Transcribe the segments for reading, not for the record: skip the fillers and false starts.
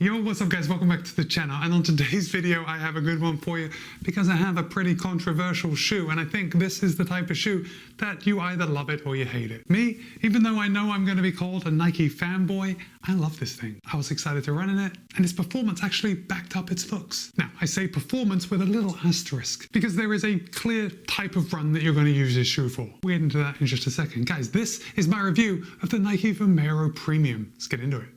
Yo, what's up guys, welcome back to the channel, and on today's video I have a good one for you because I have a pretty controversial shoe, and I think this is the type of shoe that you either love it or you hate it. Me, even though I know I'm going to be called a Nike fanboy, I love this thing. I was excited to run in it, and its performance actually backed up its looks. Now, I say performance with a little asterisk because there is a clear type of run that you're going to use this shoe for. We'll get into that in just a second. Guys, this is my review of the Nike VOMERO Premium. Let's get into it.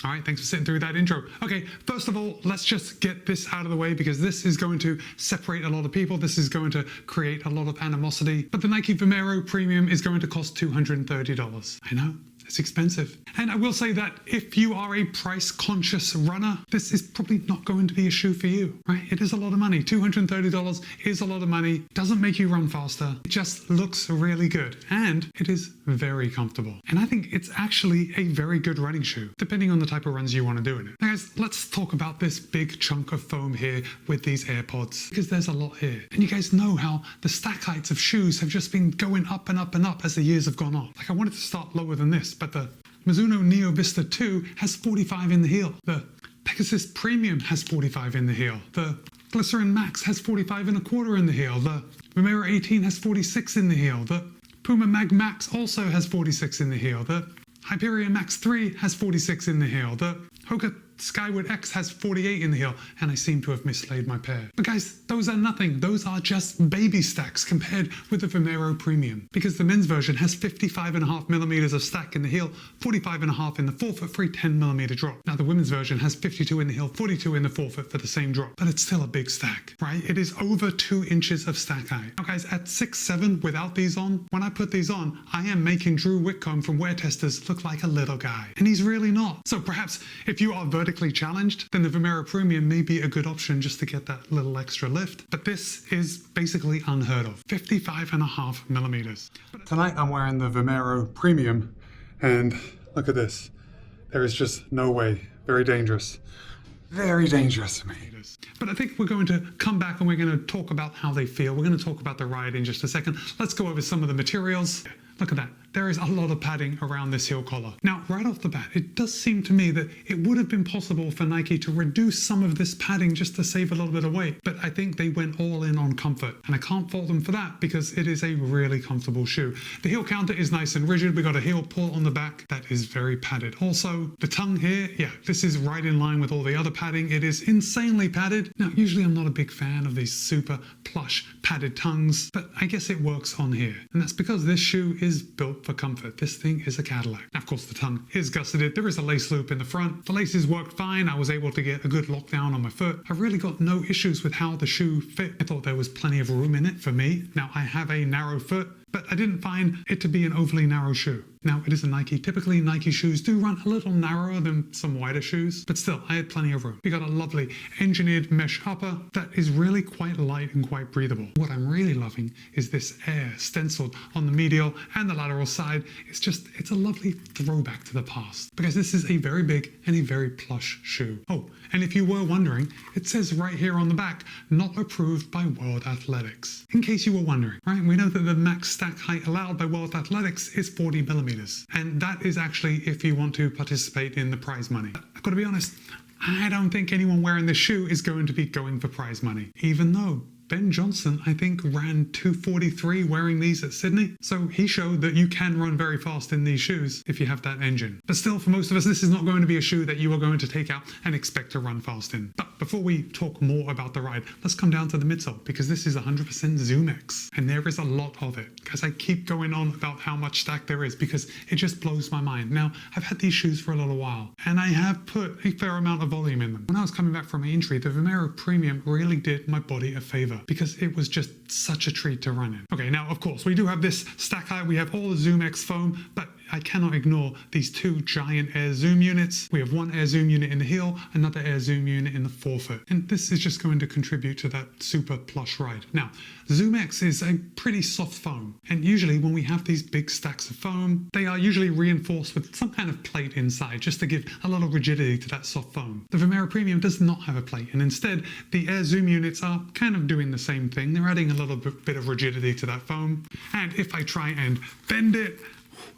All right, thanks for sitting through that intro. Okay, first of all, let's just get this out of the way because this is going to separate a lot of people. This is going to create a lot of animosity. But the Nike VOMERO Premium is going to cost $230. I know. It's expensive. And I will say that if you are a price-conscious runner, this is probably not going to be a shoe for you, right? It is a lot of money. $230 is a lot of money. Doesn't make you run faster. It just looks really good. And it is very comfortable. And I think it's actually a very good running shoe, depending on the type of runs you want to do in it. Now guys, let's talk about this big chunk of foam here with these AirPods, because there's a lot here. And you guys know how the stack heights of shoes have just been going up and up and up as the years have gone on. Like I wanted to start lower than this, but the Mizuno Neo Vista 2 has 45 in the heel. The Pegasus Premium has 45 in the heel. The Glycerin Max has 45.25 in the heel. The VOMERO 18 has 46 in the heel. The Puma Mag Max also has 46 in the heel. The Hyperion Max 3 has 46 in the heel. The Hoka Skyward X has 48 in the heel, and I seem to have mislaid my pair. But guys, those are nothing. Those are just baby stacks compared with the VOMERO Premium, because the men's version has 55.5 millimeters of stack in the heel, 45.5 in the forefoot for a 10 millimeter drop. Now the women's version has 52 in the heel, 42 in the forefoot for the same drop, but it's still a big stack, right? It is over 2 inches of stack height. Now guys, at 6'7", without these on, when I put these on, I am making Drew Whitcomb from Wear Testers look like a little guy, and he's really not. So perhaps if you are vertically challenged, then the VOMERO Premium may be a good option just to get that little extra lift. But this is basically unheard of. 55.5 millimeters. Tonight I'm wearing the VOMERO Premium, and look at this. There is just no way. Very dangerous. Very dangerous for me. But I think we're going to come back and we're going to talk about how they feel. We're going to talk about the ride in just a second. Let's go over some of the materials. Look at that. There is a lot of padding around this heel collar. Now, right off the bat, it does seem to me that it would have been possible for Nike to reduce some of this padding just to save a little bit of weight. But I think they went all in on comfort. And I can't fault them for that because it is a really comfortable shoe. The heel counter is nice and rigid. We got a heel pull on the back that is very padded. Also, the tongue here, yeah, this is right in line with all the other padding. It is insanely padded. Now, usually I'm not a big fan of these super plush padded tongues, but I guess it works on here. And that's because this shoe is built for comfort. This thing is a Cadillac. Now, of course, the tongue is gusseted. There is a lace loop in the front. The laces worked fine. I was able to get a good lockdown on my foot. I've really got no issues with how the shoe fit. I thought there was plenty of room in it for me. Now, I have a narrow foot, but I didn't find it to be an overly narrow shoe. Now, it is a Nike. Typically, Nike shoes do run a little narrower than some wider shoes, but still, I had plenty of room. We got a lovely engineered mesh upper that is really quite light and quite breathable. What I'm really loving is this air stenciled on the medial and the lateral side. It's a lovely throwback to the past, because this is a very big and a very plush shoe. Oh, and if you were wondering, it says right here on the back, not approved by World Athletics. In case you were wondering, right? We know that the max stack height allowed by World Athletics is 40 millimeters. And that is actually if you want to participate in the prize money. I've got to be honest, I don't think anyone wearing this shoe is going to be going for prize money, even though Ben Johnson, I think, ran 2:43 wearing these at Sydney. So he showed that you can run very fast in these shoes if you have that engine. But still, for most of us, this is not going to be a shoe that you are going to take out and expect to run fast in. But before we talk more about the ride, let's come down to the midsole, because this is 100% ZoomX, and there is a lot of it. Guys, I keep going on about how much stack there is because it just blows my mind. Now, I've had these shoes for a little while, and I have put a fair amount of volume in them. When I was coming back from my injury, the VOMERO Premium really did my body a favor, because it was just such a treat to run in. Okay, now of course we do have this stack height, we have all the ZoomX foam, but I cannot ignore these two giant air zoom units. We have one air zoom unit in the heel, another air zoom unit in the forefoot. And this is just going to contribute to that super plush ride. Now, Zoom X is a pretty soft foam. And usually when we have these big stacks of foam, they are usually reinforced with some kind of plate inside just to give a little rigidity to that soft foam. The VOMERO Premium does not have a plate, and instead the air zoom units are kind of doing the same thing. They're adding a little bit of rigidity to that foam. And if I try and bend it,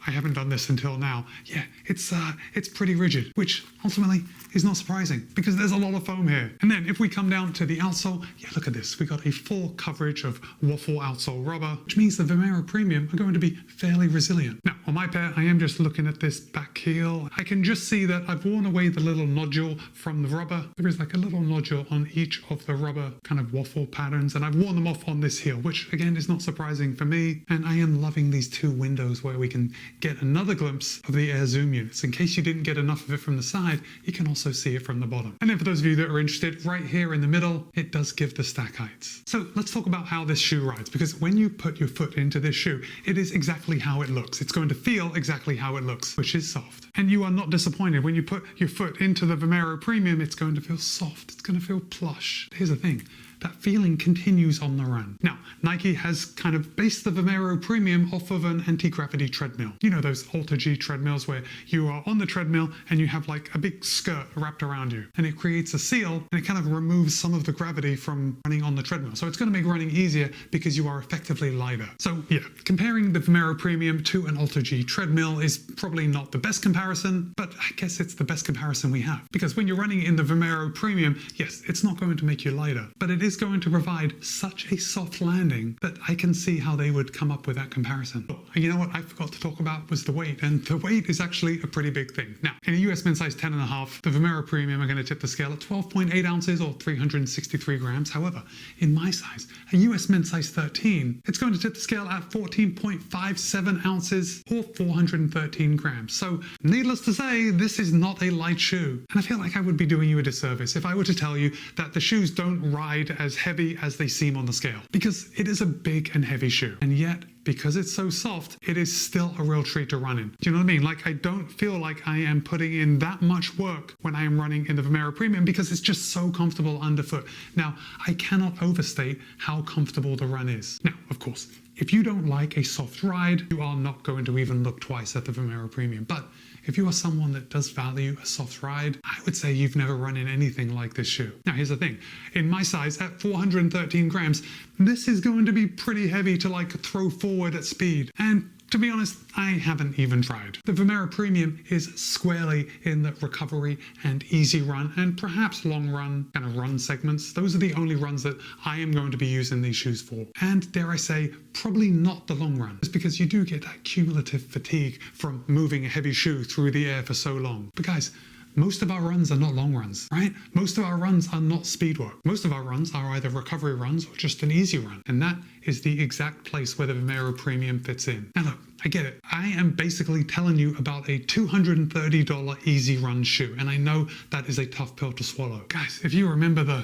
I haven't done this until now. Yeah, it's pretty rigid, which ultimately is not surprising because there's a lot of foam here. And then if we come down to the outsole, yeah, look at this. We got a full coverage of waffle outsole rubber, which means the VOMERO Premium are going to be fairly resilient. Now, on my pair, I am just looking at this back heel. I can just see that I've worn away the little nodule from the rubber. There is like a little nodule on each of the rubber kind of waffle patterns, and I've worn them off on this heel, which again is not surprising for me. And I am loving these two windows where we can get another glimpse of the air zoom units. In case you didn't get enough of it from the side, you can also see it from the bottom. And then for those of you that are interested, right here in the middle, it does give the stack heights. So let's talk about how this shoe rides, because when you put your foot into this shoe, it is exactly how it looks. It's going to feel exactly how it looks, which is soft. And you are not disappointed. When you put your foot into the VOMERO Premium, it's going to feel soft. It's going to feel plush. Here's the thing. That feeling continues on the run. Now, Nike has kind of based the VOMERO Premium off of an anti-gravity treadmill. You know those Alter G treadmills where you are on the treadmill and you have like a big skirt wrapped around you, and it creates a seal and it kind of removes some of the gravity from running on the treadmill. So it's going to make running easier because you are effectively lighter. So yeah, comparing the VOMERO Premium to an Alter G treadmill is probably not the best comparison, but I guess it's the best comparison we have. Because when you're running in the VOMERO Premium, yes, it's not going to make you lighter, but it is going to provide such a soft landing that I can see how they would come up with that comparison. Oh, you know what I forgot to talk about was the weight, and the weight is actually a pretty big thing. Now, in a US men's size 10.5, the VOMERO Premium are going to tip the scale at 12.8 ounces or 363 grams. However, in my size, a US men's size 13, it's going to tip the scale at 14.57 ounces or 413 grams. So needless to say, this is not a light shoe. And I feel like I would be doing you a disservice if I were to tell you that the shoes don't ride as heavy as they seem on the scale, because it is a big and heavy shoe. And yet, because it's so soft, it is still a real treat to run in. Do you know what I mean? Like, I don't feel like I am putting in that much work when I am running in the VOMERO Premium because it's just so comfortable underfoot. Now, I cannot overstate how comfortable the run is. Now, of course, if you don't like a soft ride, you are not going to even look twice at the VOMERO Premium. But if you are someone that does value a soft ride, I would say you've never run in anything like this shoe. Now, here's the thing. In my size, at 413 grams, this is going to be pretty heavy to like throw forward at speed. And to be honest, I haven't even tried. The VOMERO Premium is squarely in the recovery and easy run and perhaps long run kind of run segments. Those are the only runs that I am going to be using these shoes for. And dare I say, probably not the long run. It's because you do get that cumulative fatigue from moving a heavy shoe through the air for so long. But guys, most of our runs are not long runs, right? Most of our runs are not speed work. Most of our runs are either recovery runs or just an easy run. And that is the exact place where the VOMERO Premium fits in. Now look, I get it. I am basically telling you about a $230 easy run shoe. And I know that is a tough pill to swallow. Guys, if you remember the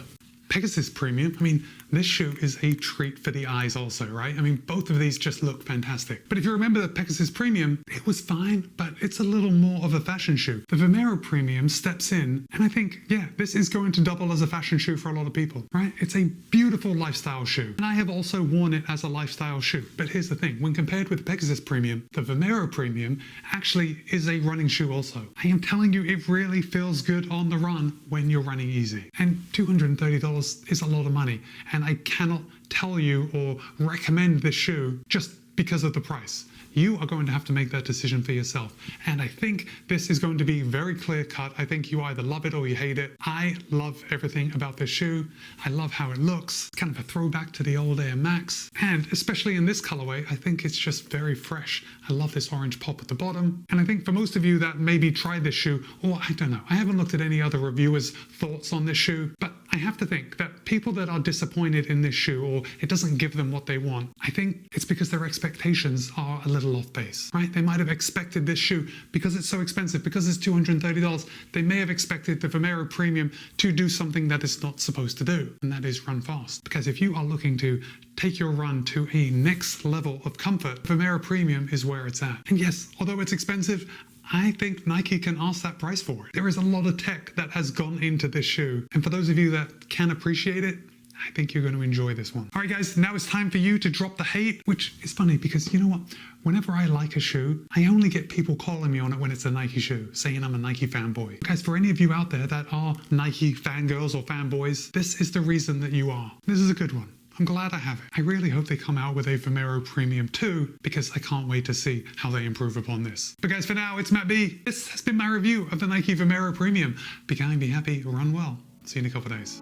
Pegasus Premium, I mean, this shoe is a treat for the eyes also, right? I mean, both of these just look fantastic. But if you remember the Pegasus Premium, it was fine, but it's a little more of a fashion shoe. The VOMERO Premium steps in, and I think, yeah, this is going to double as a fashion shoe for a lot of people, right? It's a beautiful lifestyle shoe. And I have also worn it as a lifestyle shoe. But here's the thing, when compared with the Pegasus Premium, the VOMERO Premium actually is a running shoe also. I am telling you, it really feels good on the run when you're running easy. And $230 is a lot of money. And I cannot tell you or recommend this shoe just because of the price. You are going to have to make that decision for yourself. And I think this is going to be very clear cut. I think you either love it or you hate it. I love everything about this shoe. I love how it looks. It's kind of a throwback to the old Air Max. And especially in this colorway, I think it's just very fresh. I love this orange pop at the bottom. And I think for most of you that maybe tried this shoe, or I don't know, I haven't looked at any other reviewers' thoughts on this shoe, but I have to think that people that are disappointed in this shoe or it doesn't give them what they want, I think it's because their expectations are a little off base, right? They might have expected this shoe, because it's so expensive, because it's $230, they may have expected the VOMERO Premium to do something that it's not supposed to do, and that is run fast. Because if you are looking to take your run to a next level of comfort, VOMERO Premium is where it's at. And yes, although it's expensive, I think Nike can ask that price for it. There is a lot of tech that has gone into this shoe, and for those of you that can appreciate it, I think you're going to enjoy this one. All right, guys, now it's time for you to drop the hate, which is funny because you know what? Whenever I like a shoe, I only get people calling me on it when it's a Nike shoe, saying I'm a Nike fanboy. Guys, for any of you out there that are Nike fangirls or fanboys, this is the reason that you are. This is a good one. I'm glad I have it. I really hope they come out with a VOMERO Premium too, because I can't wait to see how they improve upon this. But guys, for now, it's Matt B. This has been my review of the Nike VOMERO Premium. Be kind, be happy, run well. See you in a couple of days.